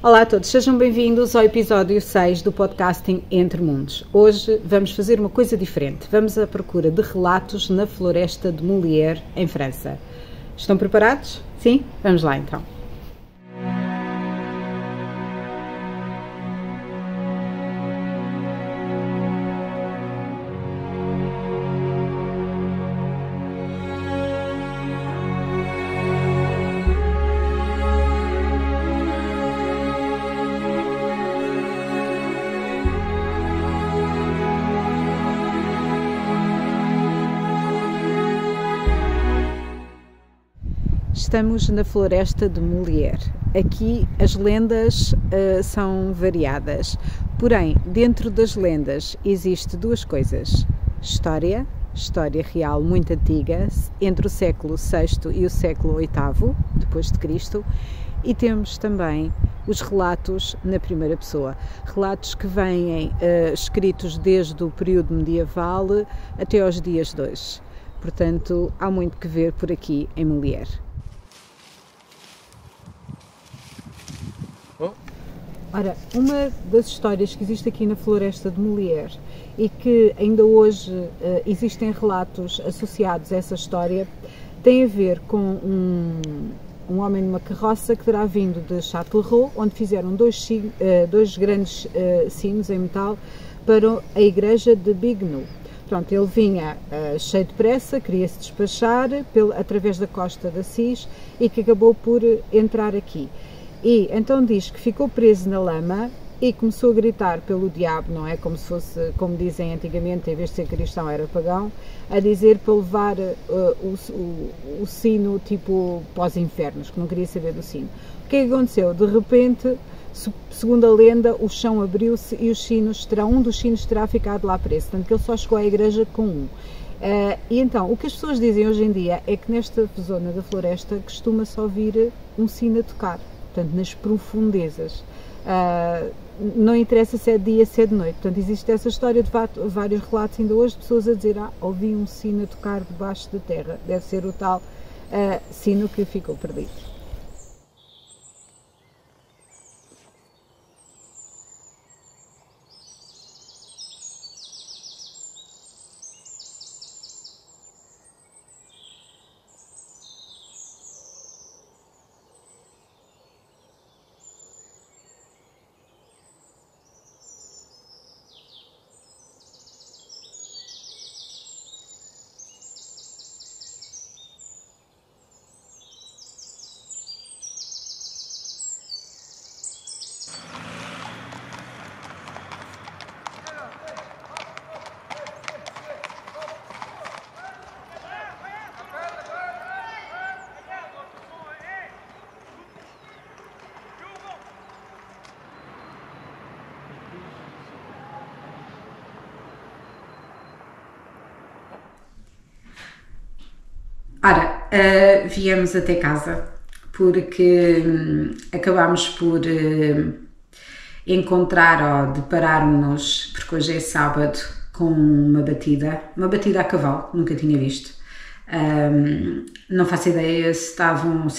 Olá a todos, sejam bem-vindos ao episódio 6 do podcasting Entre Mundos. Hoje vamos fazer uma coisa diferente. Vamos à procura de relatos na floresta de Molière, em França. Estão preparados? Sim? Vamos lá então. Estamos na floresta de Molière. Aqui as lendas são variadas, porém dentro das lendas existe duas coisas: história real muito antiga, entre o século VI e o século VIII depois de Cristo, e temos também os relatos na primeira pessoa, relatos que vêm escritos desde o período medieval até aos dias de hoje. Portanto, há muito que ver por aqui em Molière. Ora, uma das histórias que existe aqui na floresta de Molière e que ainda hoje existem relatos associados a essa história tem a ver com um homem numa carroça que terá vindo de Châtellerault, onde fizeram dois grandes sinos em metal para a igreja de Bignou. Pronto, ele vinha cheio de pressa, queria se despachar através da costa de Assis e que acabou por entrar aqui. E então diz que ficou preso na lama e começou a gritar pelo diabo, não é? Como se fosse, como dizem antigamente, em vez de ser cristão era pagão, a dizer para levar o sino tipo para os infernos, que não queria saber do sino. O que é que aconteceu? De repente, segundo a lenda, o chão abriu-se e um dos sinos terá ficado lá preso, portanto que ele só chegou à igreja com um. E então, o que as pessoas dizem hoje em dia é que nesta zona da floresta costuma-se ouvir um sino a tocar. Portanto, nas profundezas. Não interessa se é de dia, se é de noite. Portanto, existe essa história de vários relatos ainda hoje, de pessoas a dizer, ouvi um sino a tocar debaixo da terra. Deve ser o tal sino que ficou perdido. Ora, viemos até casa porque acabámos por encontrar ou deparar-nos, porque hoje é sábado, com uma batida a cavalo, nunca tinha visto. Não faço ideia se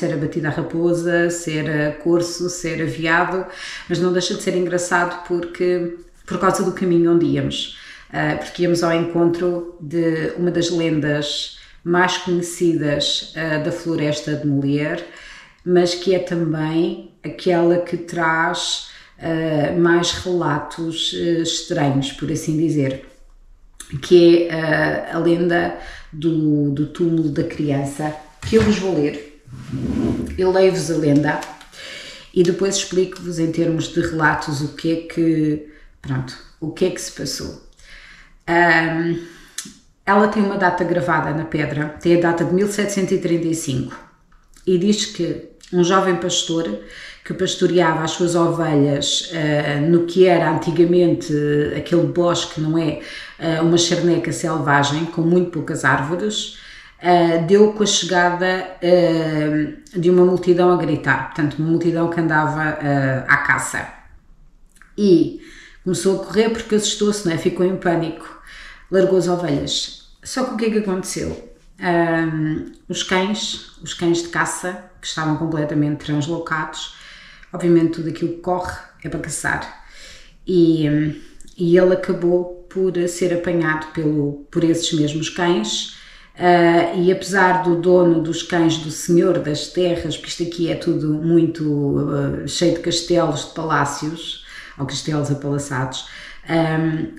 era batida a raposa, se era corso, se era veado, mas não deixa de ser engraçado por causa do caminho onde íamos, porque íamos ao encontro de uma das lendas mais conhecidas da floresta de Molière, mas que é também aquela que traz mais relatos estranhos, por assim dizer, que é a lenda do túmulo da criança, que eu vos vou ler. Eu leio-vos a lenda e depois explico-vos em termos de relatos o que é que se passou. Ela tem uma data gravada na pedra, tem a data de 1735 e diz que um jovem pastor que pastoreava as suas ovelhas no que era antigamente aquele bosque, não é? Uma charneca selvagem com muito poucas árvores, deu com a chegada de uma multidão a gritar, portanto uma multidão que andava à caça, e começou a correr porque assustou-se, não é? Ficou em pânico, largou as ovelhas. Só que o que é que aconteceu? Os cães de caça, que estavam completamente translocados, obviamente tudo aquilo que corre é para caçar. E ele acabou por ser apanhado por esses mesmos cães, e apesar do dono dos cães, do senhor das terras, porque isto aqui é tudo muito cheio de castelos, de palácios, ou castelos apalaçados,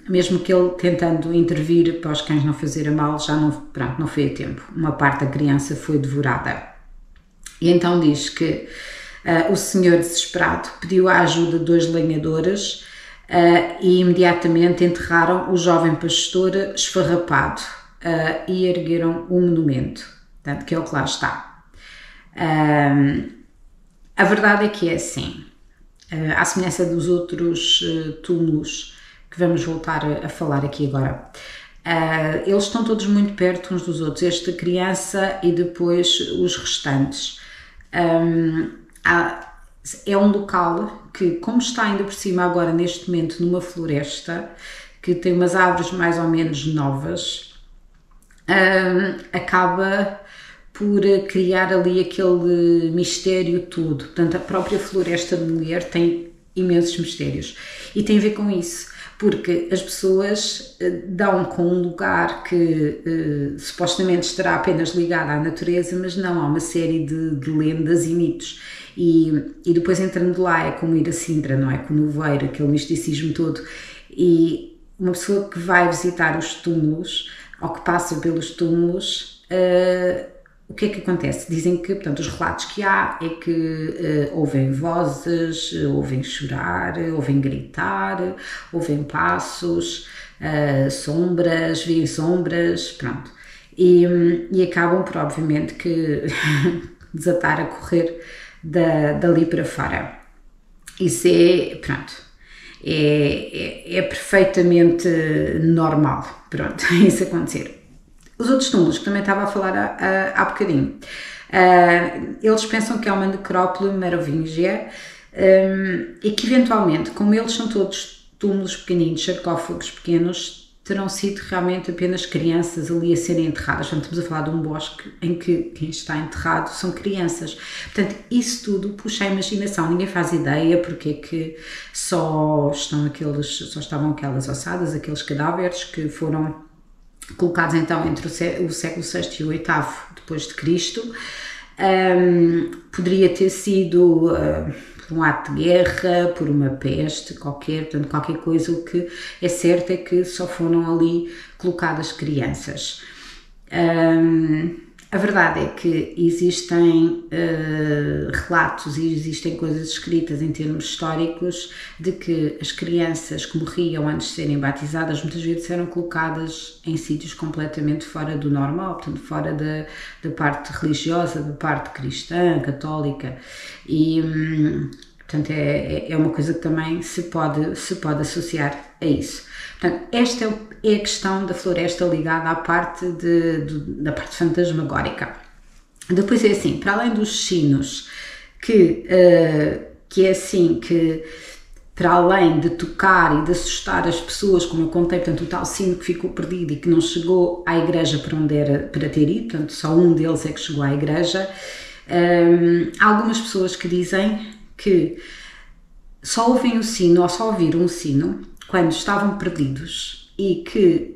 mesmo que ele tentando intervir para os cães não fazerem mal, já não foi a tempo. Uma parte da criança foi devorada. E então diz que o senhor desesperado pediu a ajuda de 2 lenhadores e imediatamente enterraram o jovem pastor esfarrapado e ergueram um monumento, portanto, que é o que lá está. A verdade é que é assim, à semelhança dos outros túmulos que vamos voltar a falar aqui agora, eles estão todos muito perto uns dos outros, esta criança e depois os restantes. É um local que, como está ainda por cima agora neste momento numa floresta, que tem umas árvores mais ou menos novas, acaba por criar ali aquele mistério todo. Portanto, a própria floresta de Molière tem imensos mistérios e tem a ver com isso, porque as pessoas dão com um lugar que supostamente estará apenas ligado à natureza, mas não, há uma série de lendas e mitos. E depois entrando lá é como ir a Sintra, não é? Com o nevoeiro, aquele misticismo todo. E uma pessoa que vai visitar os túmulos, ou que passa pelos túmulos, o que é que acontece? Dizem que, portanto, os relatos que há é que ouvem vozes, ouvem chorar, ouvem gritar, ouvem passos, sombras, veem sombras, pronto. E acabam por, obviamente, que desatar a correr dali para fora. Isso é, pronto, é perfeitamente normal, pronto, isso acontecer. Os outros túmulos que também estava a falar há bocadinho, eles pensam que é uma necrópole merovingia, e que eventualmente, como eles são todos túmulos pequeninos, sarcófagos pequenos, terão sido realmente apenas crianças ali a serem enterradas. Portanto, estamos a falar de um bosque em que quem está enterrado são crianças. Portanto, isso tudo puxa a imaginação. Ninguém faz ideia porque é que só estavam aquelas ossadas, aqueles cadáveres que foram colocados então entre o século VI e o VIII depois de Cristo. Poderia ter sido por um ato de guerra, por uma peste qualquer, portanto qualquer coisa. O que é certo é que só foram ali colocadas crianças. A verdade é que existem relatos e existem coisas escritas em termos históricos de que as crianças que morriam antes de serem batizadas muitas vezes eram colocadas em sítios completamente fora do normal, portanto fora da parte religiosa, da parte cristã, católica, e portanto é uma coisa que também se pode associar a isso. Portanto, esta é a questão da floresta ligada à parte da parte fantasmagórica. Depois é assim, para além dos sinos, que é assim, que para além de tocar e de assustar as pessoas, como eu contei, portanto, o tal sino que ficou perdido e que não chegou à igreja para onde era para ter ido, portanto, só um deles é que chegou à igreja. Há algumas pessoas que dizem que só ouvem o sino, ou só ouviram o sino, quando estavam perdidos e que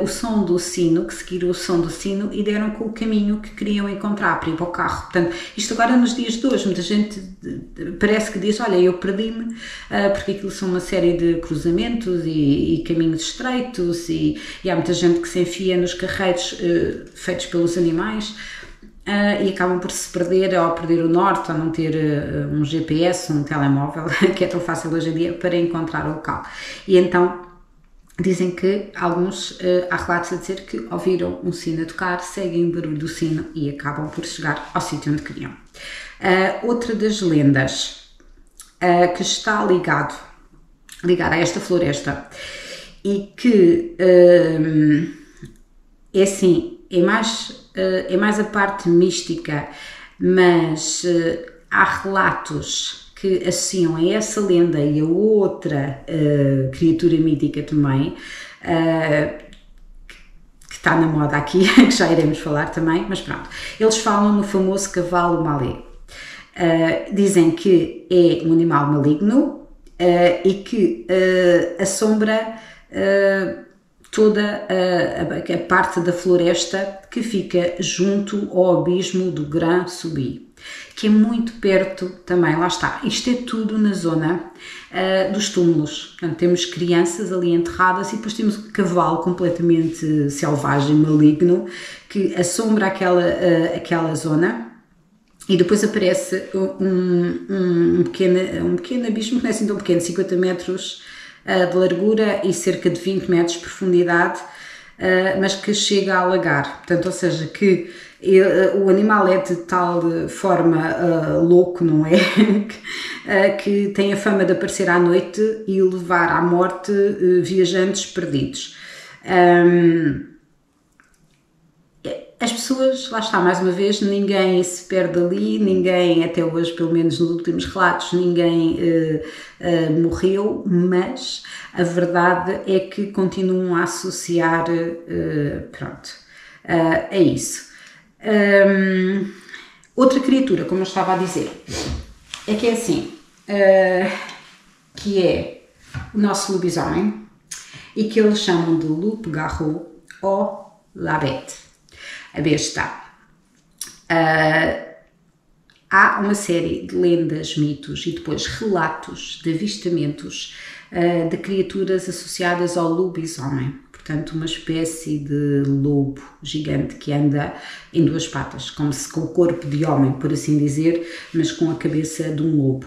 o som do sino, que seguiram o som do sino e deram com o caminho que queriam encontrar para ir para o carro. Portanto, isto agora nos dias de hoje, muita gente parece que diz, olha, eu perdi-me, porque aquilo são uma série de cruzamentos e caminhos estreitos e há muita gente que se enfia nos carreiros feitos pelos animais, e acabam por se perder, ou perder o norte, ou não ter um GPS, um telemóvel, que é tão fácil hoje em dia, para encontrar o local. E então dizem que alguns, há relatos a dizer que ouviram um sino a tocar, seguem o barulho do sino e acabam por chegar ao sítio onde queriam. Outra das lendas que está ligada a esta floresta e que é assim, é mais a parte mística, mas há relatos que associam a essa lenda e a outra criatura mítica também, que está na moda aqui, que já iremos falar também, mas pronto. Eles falam no famoso cavalo Malé. Dizem que é um animal maligno e que assombra toda a parte da floresta que fica junto ao abismo do Grand Subi, que é muito perto também, lá está, isto é tudo na zona dos túmulos. Portanto, temos crianças ali enterradas e depois temos um cavalo completamente selvagem, maligno, que assombra aquela zona. E depois aparece um pequeno abismo, que não é assim tão pequeno, 50 metros de largura e cerca de 20 metros de profundidade, mas que chega a alagar. Portanto, ou seja, que o animal é de tal forma louco, não é? Que tem a fama de aparecer à noite e levar à morte viajantes perdidos. As pessoas, lá está, mais uma vez, ninguém se perde ali, ninguém, até hoje, pelo menos nos últimos relatos, ninguém morreu, mas a verdade é que continuam a associar, a isso. Outra criatura, como eu estava a dizer, é que é assim, que é o nosso lobisomem, e que eles chamam de loup-garou ou la bête. A besta. Há uma série de lendas, mitos e depois relatos de avistamentos de criaturas associadas ao lobisomem. Portanto, uma espécie de lobo gigante que anda em duas patas, como se com o corpo de homem, por assim dizer, mas com a cabeça de um lobo.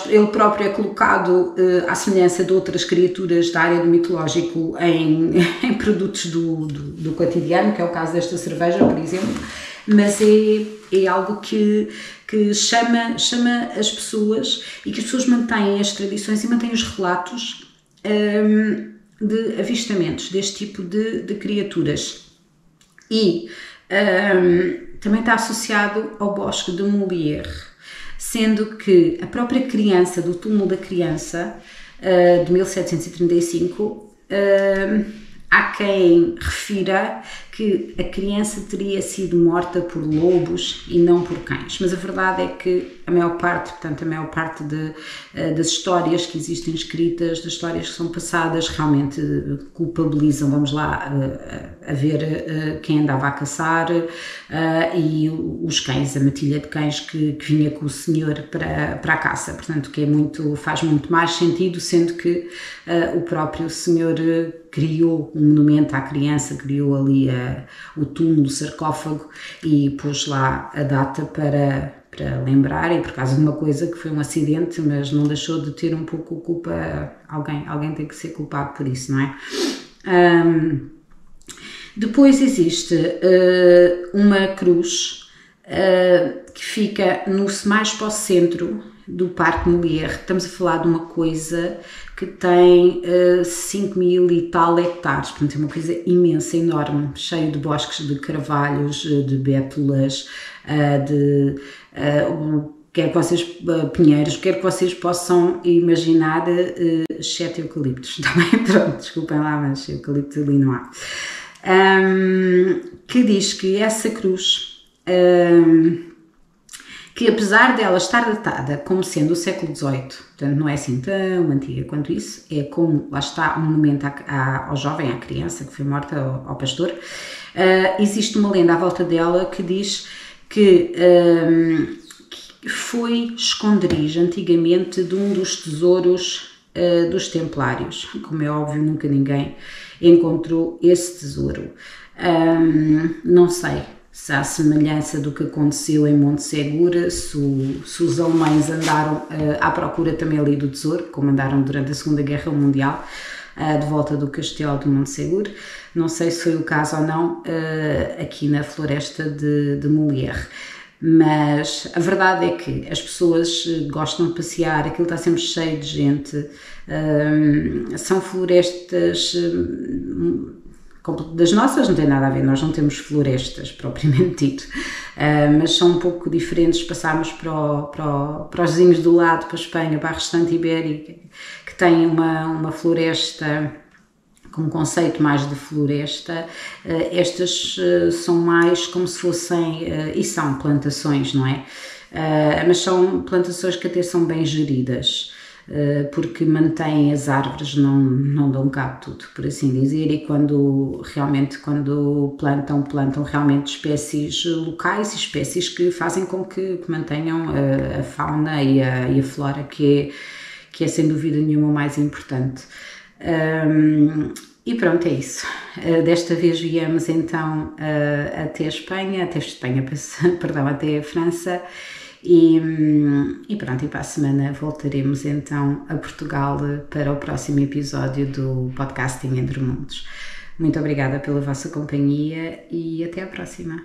Ele próprio é colocado à semelhança de outras criaturas da área do mitológico em produtos do cotidiano, que é o caso desta cerveja, por exemplo, mas é algo que chama as pessoas e que as pessoas mantêm as tradições e mantêm os relatos de avistamentos deste tipo de criaturas. E também está associado ao bosque de Molière, sendo que a própria criança, do túmulo da criança, de 1735, há quem refira que a criança teria sido morta por lobos e não por cães, mas a verdade é que a maior parte das histórias que existem escritas, das histórias que são passadas, realmente culpabilizam, vamos lá, a ver quem andava a caçar e os cães, a matilha de cães que vinha com o senhor para a caça, portanto que faz muito mais sentido, sendo que o próprio senhor criou um monumento à criança, criou ali o túmulo, o sarcófago e pôs lá a data para lembrar, e por causa de uma coisa que foi um acidente, mas não deixou de ter um pouco culpa, alguém tem que ser culpado por isso, não é? Depois existe uma cruz que fica mais para o centro do Parque Molière. Estamos a falar de uma coisa que tem 5.000 e tal hectares, portanto é uma coisa imensa, enorme, cheio de bosques de carvalhos, de bétulas, quer que vocês, pinheiros, quer que vocês possam imaginar, exceto eucaliptos, também, pronto, desculpem lá, mas eucaliptos ali não há. Que diz que essa cruz, que apesar dela estar datada como sendo do século XVIII, portanto não é assim tão antiga quanto isso, é como, lá está, um monumento ao jovem, à criança que foi morta, ao pastor, existe uma lenda à volta dela que diz que foi esconderijo antigamente de um dos tesouros dos templários. Como é óbvio, nunca ninguém encontrou esse tesouro. Não sei se há semelhança do que aconteceu em Montsegur, se os alemães andaram à procura também ali do tesouro, como andaram durante a Segunda Guerra Mundial, de volta do castelo de Montsegur. Não sei se foi o caso ou não aqui na floresta de Molière. Mas a verdade é que as pessoas gostam de passear, aquilo está sempre cheio de gente, são florestas, das nossas não tem nada a ver, nós não temos florestas propriamente dito, mas são um pouco diferentes. Passarmos para os vizinhos do lado, para a Espanha, para a restante Ibérica, que tem uma floresta com um conceito mais de floresta, estas são mais como se fossem, e são plantações, não é? Mas são plantações que até são bem geridas, porque mantêm as árvores, não dão cabo tudo, por assim dizer, e quando plantam realmente espécies locais e espécies que fazem com que mantenham a fauna e a flora, que é sem dúvida nenhuma o mais importante. E pronto, é isso. Desta vez viemos então até a França, e pronto, e para a semana voltaremos então a Portugal para o próximo episódio do Podcasting Entre Mundos. Muito obrigada pela vossa companhia e até à próxima.